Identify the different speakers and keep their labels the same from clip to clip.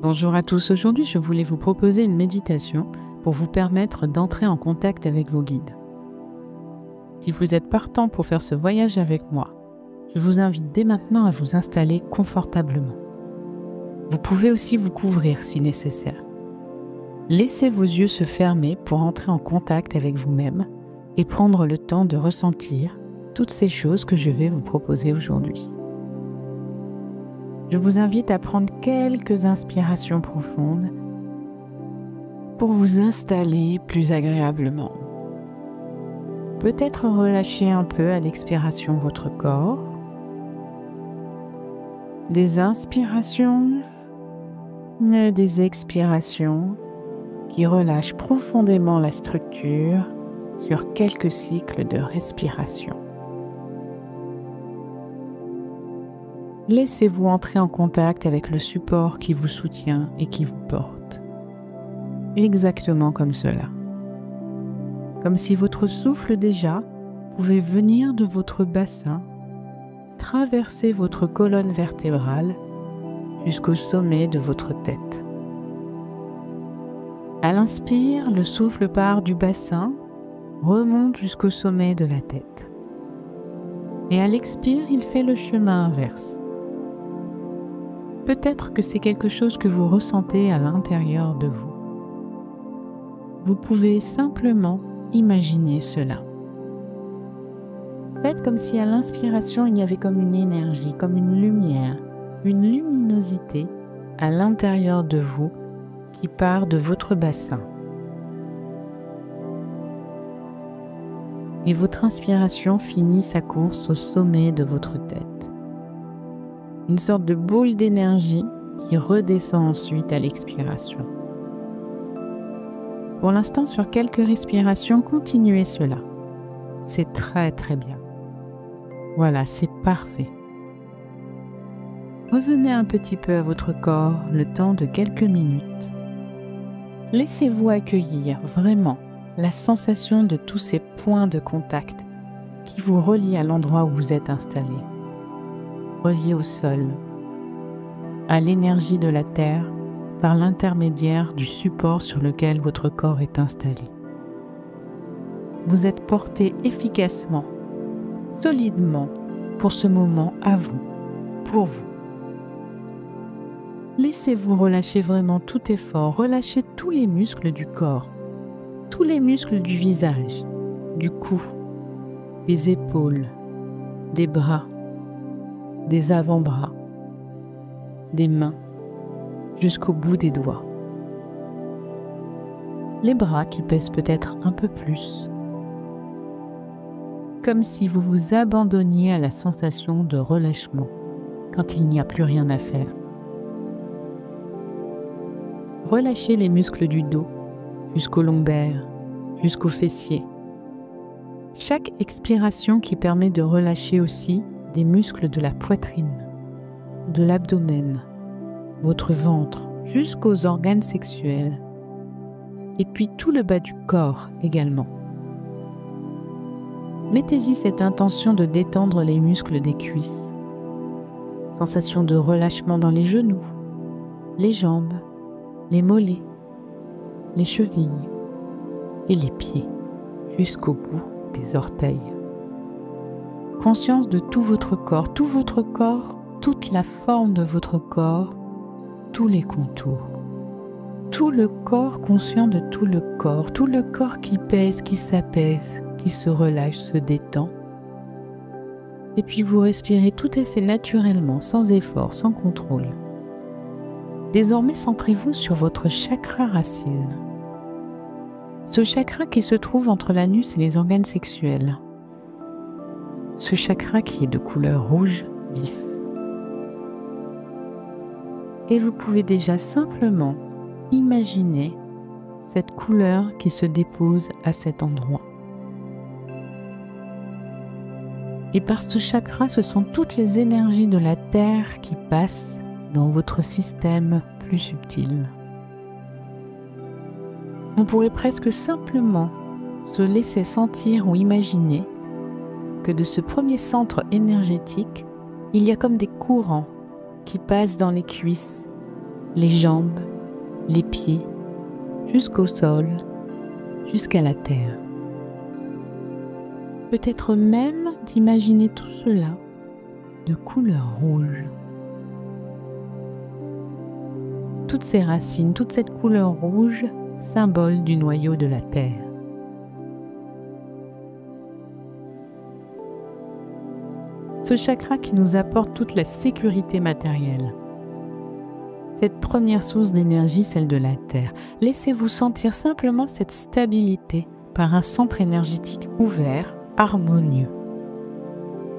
Speaker 1: Bonjour à tous, aujourd'hui je voulais vous proposer une méditation pour vous permettre d'entrer en contact avec vos guides. Si vous êtes partant pour faire ce voyage avec moi, je vous invite dès maintenant à vous installer confortablement. Vous pouvez aussi vous couvrir si nécessaire. Laissez vos yeux se fermer pour entrer en contact avec vous-même et prendre le temps de ressentir toutes ces choses que je vais vous proposer aujourd'hui. Je vous invite à prendre quelques inspirations profondes pour vous installer plus agréablement. Peut-être relâcher un peu à l'expiration votre corps. Des inspirations, des expirations qui relâchent profondément la structure sur quelques cycles de respiration. Laissez-vous entrer en contact avec le support qui vous soutient et qui vous porte. Exactement comme cela. Comme si votre souffle déjà pouvait venir de votre bassin, traverser votre colonne vertébrale jusqu'au sommet de votre tête. À l'inspire, le souffle part du bassin, remonte jusqu'au sommet de la tête. Et à l'expire, il fait le chemin inverse. Peut-être que c'est quelque chose que vous ressentez à l'intérieur de vous. Vous pouvez simplement imaginer cela. Faites comme si à l'inspiration, il y avait comme une énergie, comme une lumière, une luminosité à l'intérieur de vous qui part de votre bassin. Et votre inspiration finit sa course au sommet de votre tête. Une sorte de boule d'énergie qui redescend ensuite à l'expiration. Pour l'instant, sur quelques respirations, continuez cela. C'est très très bien. Voilà, c'est parfait. Revenez un petit peu à votre corps le temps de quelques minutes. Laissez-vous accueillir vraiment la sensation de tous ces points de contact qui vous relient à l'endroit où vous êtes installé. Relié au sol, à l'énergie de la terre par l'intermédiaire du support sur lequel votre corps est installé. Vous êtes porté efficacement, solidement pour ce moment à vous, pour vous. Laissez-vous relâcher vraiment tout effort, relâchez tous les muscles du corps, tous les muscles du visage, du cou, des épaules, des bras, des avant-bras, des mains, jusqu'au bout des doigts. Les bras qui pèsent peut-être un peu plus. Comme si vous vous abandonniez à la sensation de relâchement quand il n'y a plus rien à faire. Relâchez les muscles du dos jusqu'au lombaire, jusqu'au fessier. Chaque expiration qui permet de relâcher aussi des muscles de la poitrine, de l'abdomen, votre ventre, jusqu'aux organes sexuels, et puis tout le bas du corps également. Mettez-y cette intention de détendre les muscles des cuisses. Sensation de relâchement dans les genoux, les jambes, les mollets, les chevilles et les pieds, jusqu'au bout des orteils. Conscience de tout votre corps, toute la forme de votre corps, tous les contours. Tout le corps conscient de tout le corps qui pèse, qui s'apaise, qui se relâche, se détend. Et puis vous respirez, tout est fait naturellement, sans effort, sans contrôle. Désormais, centrez-vous sur votre chakra racine. Ce chakra qui se trouve entre l'anus et les organes sexuels. Ce chakra qui est de couleur rouge vif. Et vous pouvez déjà simplement imaginer cette couleur qui se dépose à cet endroit. Et par ce chakra, ce sont toutes les énergies de la terre qui passent dans votre système plus subtil. On pourrait presque simplement se laisser sentir ou imaginer que de ce premier centre énergétique, il y a comme des courants qui passent dans les cuisses, les jambes, les pieds, jusqu'au sol, jusqu'à la terre. Peut-être même d'imaginer tout cela de couleur rouge. Toutes ces racines, toute cette couleur rouge, symbole du noyau de la terre. Ce chakra qui nous apporte toute la sécurité matérielle. Cette première source d'énergie, celle de la terre. Laissez-vous sentir simplement cette stabilité par un centre énergétique ouvert, harmonieux.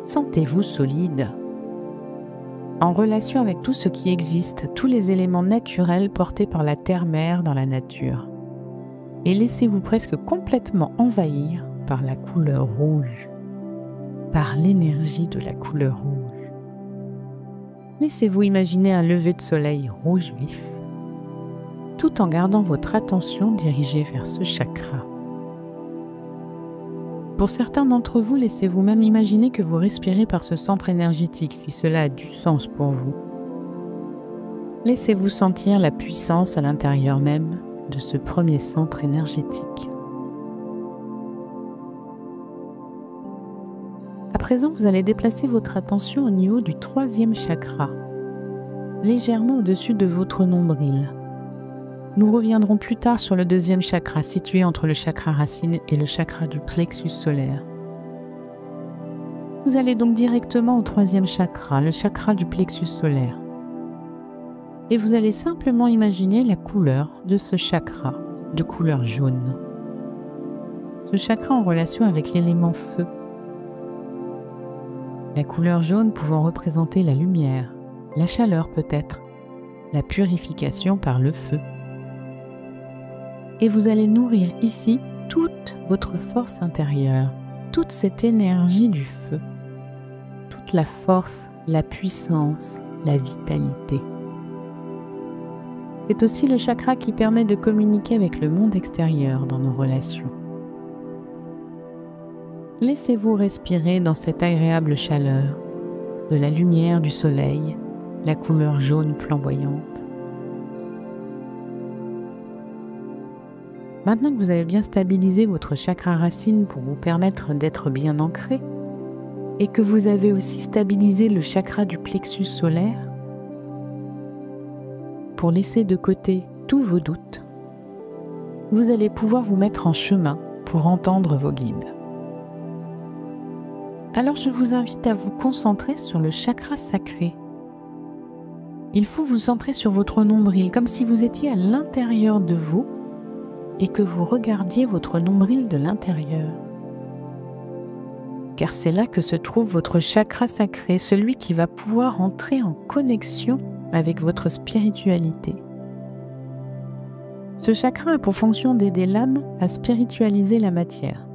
Speaker 1: Sentez-vous solide, en relation avec tout ce qui existe, tous les éléments naturels portés par la terre-mère dans la nature. Et laissez-vous presque complètement envahir par la couleur rouge, par l'énergie de la couleur rouge. Laissez-vous imaginer un lever de soleil rouge vif, tout en gardant votre attention dirigée vers ce chakra. Pour certains d'entre vous, laissez-vous même imaginer que vous respirez par ce centre énergétique, si cela a du sens pour vous. Laissez-vous sentir la puissance à l'intérieur même de ce premier centre énergétique. À présent, vous allez déplacer votre attention au niveau du troisième chakra, légèrement au-dessus de votre nombril. Nous reviendrons plus tard sur le deuxième chakra, situé entre le chakra racine et le chakra du plexus solaire. Vous allez donc directement au troisième chakra, le chakra du plexus solaire. Et vous allez simplement imaginer la couleur de ce chakra, de couleur jaune. Ce chakra en relation avec l'élément feu. La couleur jaune pouvant représenter la lumière, la chaleur peut-être, la purification par le feu. Et vous allez nourrir ici toute votre force intérieure, toute cette énergie du feu, toute la force, la puissance, la vitalité. C'est aussi le chakra qui permet de communiquer avec le monde extérieur dans nos relations. Laissez-vous respirer dans cette agréable chaleur, de la lumière du soleil, la couleur jaune flamboyante. Maintenant que vous avez bien stabilisé votre chakra racine pour vous permettre d'être bien ancré, et que vous avez aussi stabilisé le chakra du plexus solaire, pour laisser de côté tous vos doutes, vous allez pouvoir vous mettre en chemin pour entendre vos guides. Alors je vous invite à vous concentrer sur le chakra sacré. Il faut vous centrer sur votre nombril, comme si vous étiez à l'intérieur de vous et que vous regardiez votre nombril de l'intérieur. Car c'est là que se trouve votre chakra sacré, celui qui va pouvoir entrer en connexion avec votre spiritualité. Ce chakra a pour fonction d'aider l'âme à spiritualiser la matière.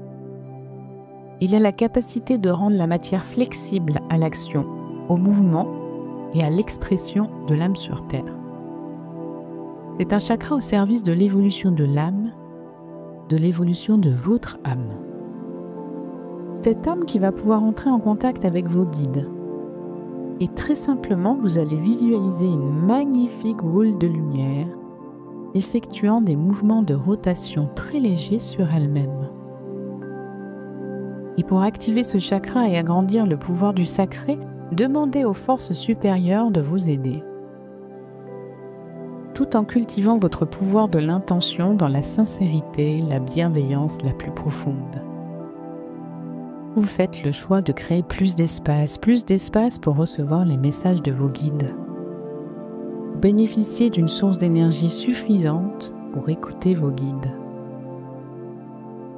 Speaker 1: Il a la capacité de rendre la matière flexible à l'action, au mouvement et à l'expression de l'âme sur Terre. C'est un chakra au service de l'évolution de l'âme, de l'évolution de votre âme. Cette âme qui va pouvoir entrer en contact avec vos guides. Et très simplement, vous allez visualiser une magnifique boule de lumière effectuant des mouvements de rotation très légers sur elle-même. Et pour activer ce chakra et agrandir le pouvoir du sacré, demandez aux forces supérieures de vous aider. Tout en cultivant votre pouvoir de l'intention dans la sincérité, la bienveillance la plus profonde. Vous faites le choix de créer plus d'espace pour recevoir les messages de vos guides. Bénéficiez d'une source d'énergie suffisante pour écouter vos guides.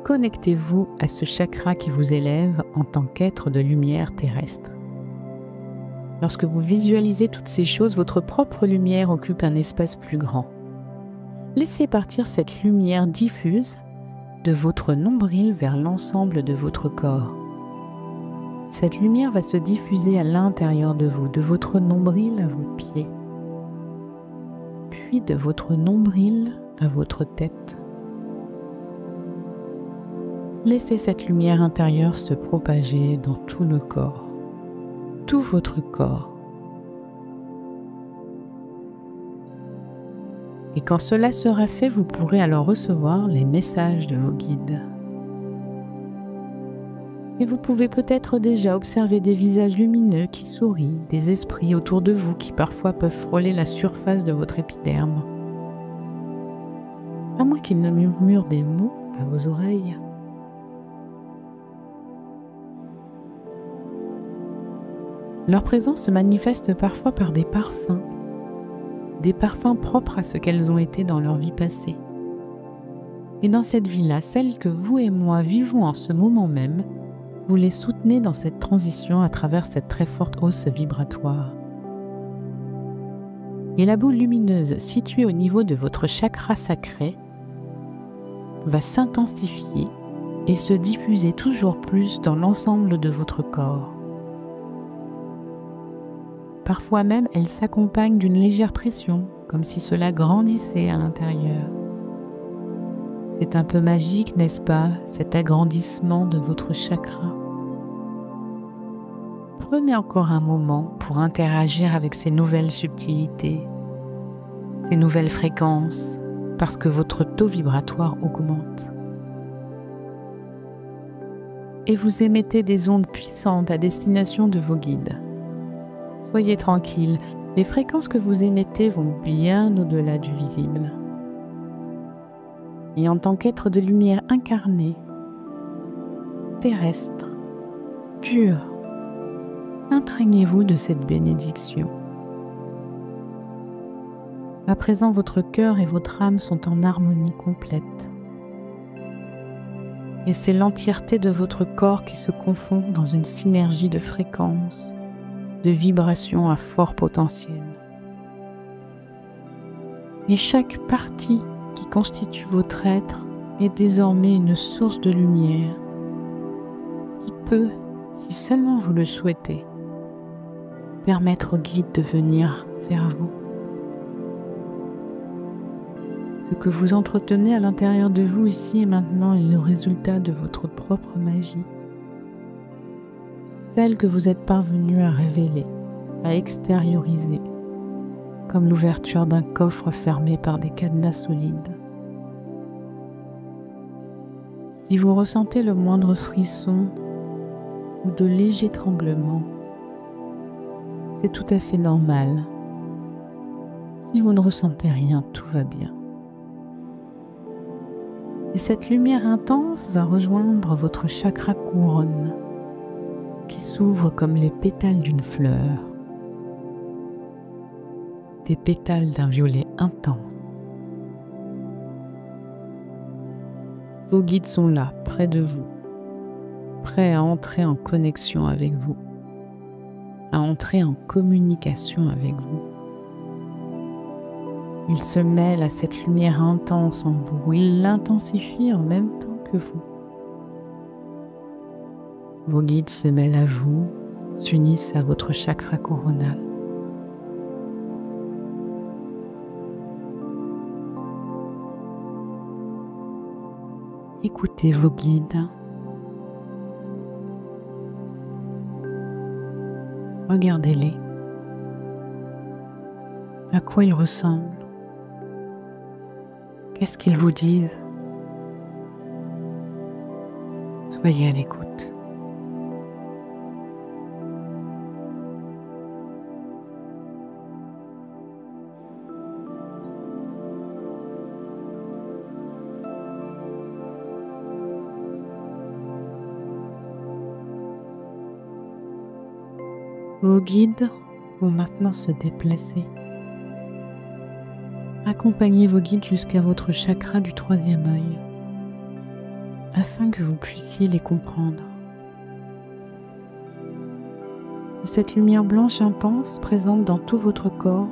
Speaker 1: Connectez-vous à ce chakra qui vous élève en tant qu'être de lumière terrestre. Lorsque vous visualisez toutes ces choses, votre propre lumière occupe un espace plus grand. Laissez partir cette lumière diffuse de votre nombril vers l'ensemble de votre corps. Cette lumière va se diffuser à l'intérieur de vous, de votre nombril à vos pieds, puis de votre nombril à votre tête. Laissez cette lumière intérieure se propager dans tout le corps, tout votre corps. Et quand cela sera fait, vous pourrez alors recevoir les messages de vos guides. Et vous pouvez peut-être déjà observer des visages lumineux qui sourient, des esprits autour de vous qui parfois peuvent frôler la surface de votre épiderme. À moins qu'ils ne murmurent des mots à vos oreilles. Leur présence se manifeste parfois par des parfums propres à ce qu'elles ont été dans leur vie passée. Et dans cette vie-là, celle que vous et moi vivons en ce moment même, vous les soutenez dans cette transition à travers cette très forte hausse vibratoire. Et la boule lumineuse située au niveau de votre chakra sacré va s'intensifier et se diffuser toujours plus dans l'ensemble de votre corps. Parfois même, elle s'accompagne d'une légère pression, comme si cela grandissait à l'intérieur. C'est un peu magique, n'est-ce pas, cet agrandissement de votre chakra? Prenez encore un moment pour interagir avec ces nouvelles subtilités, ces nouvelles fréquences, parce que votre taux vibratoire augmente. Et vous émettez des ondes puissantes à destination de vos guides. Soyez tranquille, les fréquences que vous émettez vont bien au-delà du visible. Et en tant qu'être de lumière incarné, terrestre, pur, imprégnez-vous de cette bénédiction. À présent, votre cœur et votre âme sont en harmonie complète. Et c'est l'entièreté de votre corps qui se confond dans une synergie de fréquences, de vibrations à fort potentiel. Et chaque partie qui constitue votre être est désormais une source de lumière qui peut, si seulement vous le souhaitez, permettre au guide de venir vers vous. Ce que vous entretenez à l'intérieur de vous ici et maintenant est le résultat de votre propre magie, celle que vous êtes parvenu à révéler, à extérioriser, comme l'ouverture d'un coffre fermé par des cadenas solides. Si vous ressentez le moindre frisson ou de légers tremblements, c'est tout à fait normal. Si vous ne ressentez rien, tout va bien. Et cette lumière intense va rejoindre votre chakra couronne, qui s'ouvre comme les pétales d'une fleur, des pétales d'un violet intense. Vos guides sont là, près de vous, prêts à entrer en connexion avec vous, à entrer en communication avec vous. Ils se mêlent à cette lumière intense en vous, ils l'intensifient en même temps que vous. Vos guides se mêlent à vous, s'unissent à votre chakra coronal. Écoutez vos guides. Regardez-les. À quoi ils ressemblent? Qu'est-ce qu'ils vous disent? Soyez à l'écoute. Vos guides vont maintenant se déplacer. Accompagnez vos guides jusqu'à votre chakra du troisième œil, afin que vous puissiez les comprendre. Et cette lumière blanche intense présente dans tout votre corps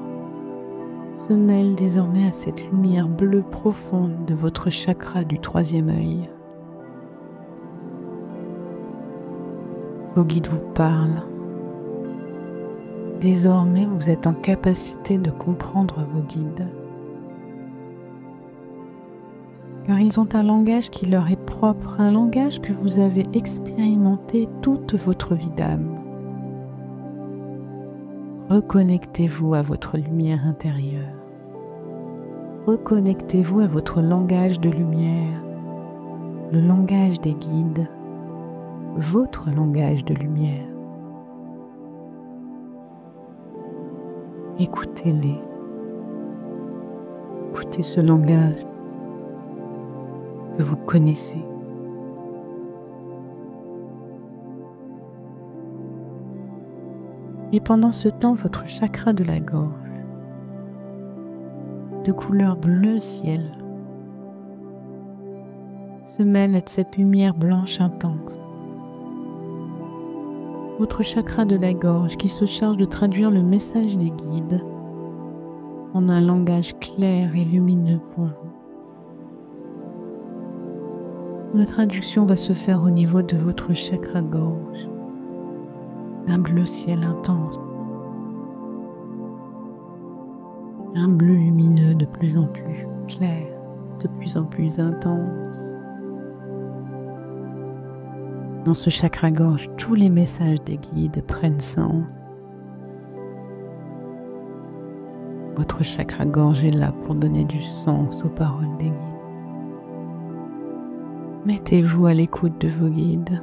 Speaker 1: se mêle désormais à cette lumière bleue profonde de votre chakra du troisième œil. Vos guides vous parlent. Désormais, vous êtes en capacité de comprendre vos guides. Car ils ont un langage qui leur est propre, un langage que vous avez expérimenté toute votre vie d'âme. Reconnectez-vous à votre lumière intérieure. reconnectez-vous à votre langage de lumière, le langage des guides, votre langage de lumière. Écoutez-les. Écoutez ce langage que vous connaissez. Et pendant ce temps, votre chakra de la gorge, de couleur bleu ciel, se mêle à cette lumière blanche intense. Votre chakra de la gorge qui se charge de traduire le message des guides en un langage clair et lumineux pour vous. La traduction va se faire au niveau de votre chakra-gorge, un bleu ciel intense, un bleu lumineux de plus en plus clair, de plus en plus intense. Dans ce chakra-gorge, tous les messages des guides prennent sens. Votre chakra-gorge est là pour donner du sens aux paroles des guides. Mettez-vous à l'écoute de vos guides.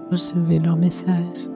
Speaker 1: Recevez leurs messages.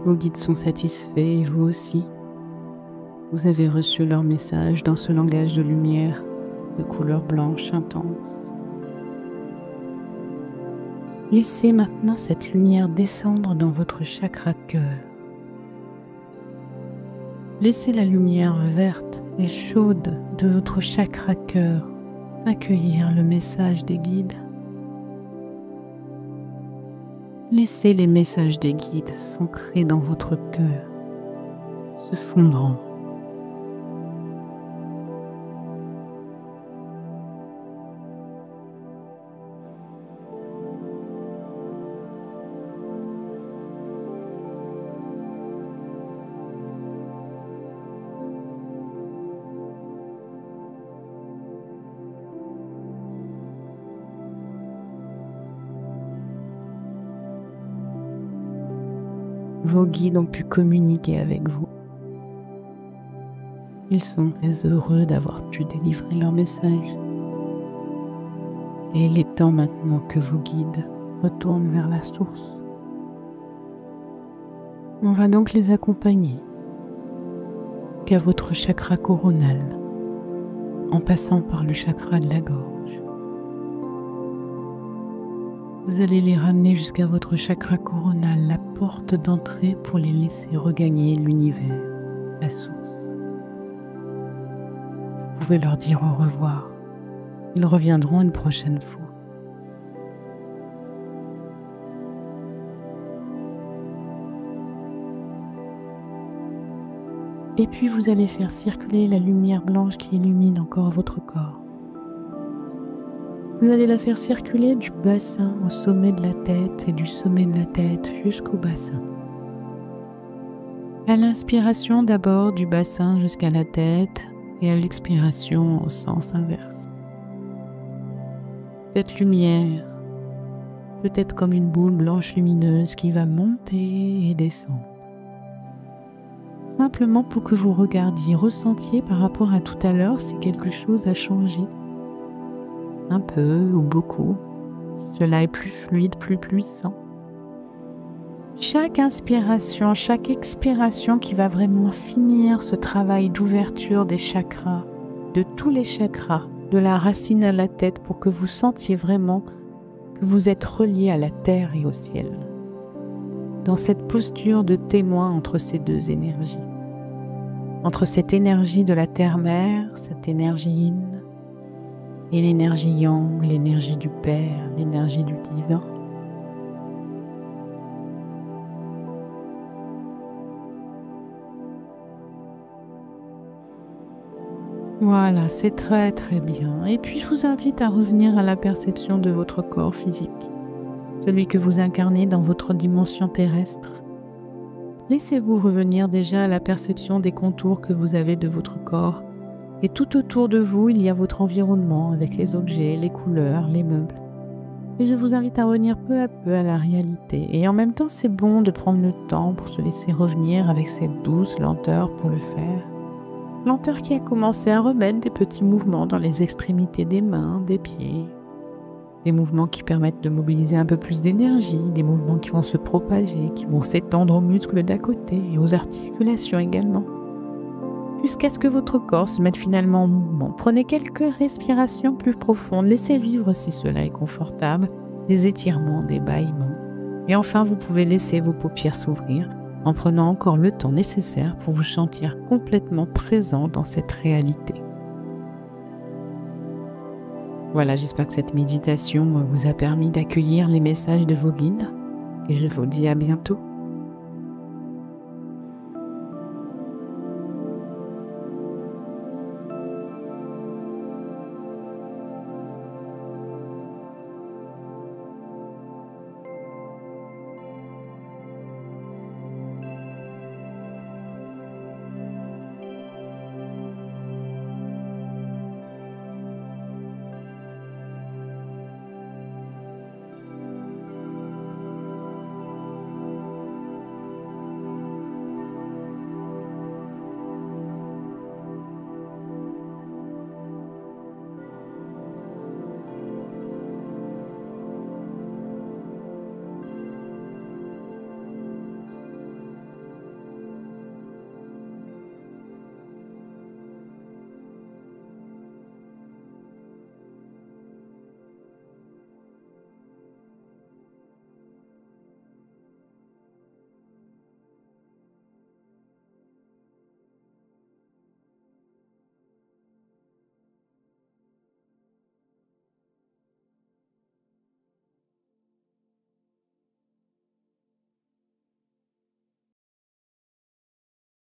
Speaker 1: Vos guides sont satisfaits et vous aussi. Vous avez reçu leur message dans ce langage de lumière de couleur blanche intense. Laissez maintenant cette lumière descendre dans votre chakra cœur. Laissez la lumière verte et chaude de votre chakra cœur accueillir le message des guides. Laissez les messages des guides s'ancrer dans votre cœur, se fondrant. Vos guides ont pu communiquer avec vous. Ils sont très heureux d'avoir pu délivrer leur message. Et il est temps maintenant que vos guides retournent vers la source. On va donc les accompagner qu'à votre chakra coronal, en passant par le chakra de la gorge. Vous allez les ramener jusqu'à votre chakra coronal, la porte d'entrée pour les laisser regagner l'univers, la source. Vous pouvez leur dire au revoir. Ils reviendront une prochaine fois. Et puis vous allez faire circuler la lumière blanche qui illumine encore votre corps. Vous allez la faire circuler du bassin au sommet de la tête et du sommet de la tête jusqu'au bassin. À l'inspiration d'abord du bassin jusqu'à la tête et à l'expiration au sens inverse. Cette lumière peut être comme une boule blanche lumineuse qui va monter et descendre. Simplement pour que vous regardiez, ressentiez par rapport à tout à l'heure si quelque chose a changé. Un peu ou beaucoup, cela est plus fluide, plus puissant. Chaque inspiration, chaque expiration qui va vraiment finir ce travail d'ouverture des chakras, de tous les chakras, de la racine à la tête pour que vous sentiez vraiment que vous êtes relié à la terre et au ciel. Dans cette posture de témoin entre ces deux énergies. Entre cette énergie de la terre-mère, cette énergie yin, et l'énergie yang, l'énergie du Père, l'énergie du divin. Voilà, c'est très très bien. Et puis je vous invite à revenir à la perception de votre corps physique, celui que vous incarnez dans votre dimension terrestre. Laissez-vous revenir déjà à la perception des contours que vous avez de votre corps. Et tout autour de vous, il y a votre environnement avec les objets, les couleurs, les meubles. Et je vous invite à revenir peu à peu à la réalité. Et en même temps, c'est bon de prendre le temps pour se laisser revenir avec cette douce lenteur pour le faire. Lenteur qui a commencé à remettre des petits mouvements dans les extrémités des mains, des pieds. Des mouvements qui permettent de mobiliser un peu plus d'énergie, des mouvements qui vont se propager, qui vont s'étendre aux muscles d'à côté et aux articulations également. Jusqu'à ce que votre corps se mette finalement en mouvement. Prenez quelques respirations plus profondes, laissez vivre si cela est confortable, des étirements, des bâillements. Et enfin, vous pouvez laisser vos paupières s'ouvrir en prenant encore le temps nécessaire pour vous sentir complètement présent dans cette réalité. Voilà, j'espère que cette méditation vous a permis d'accueillir les messages de vos guides et je vous dis à bientôt.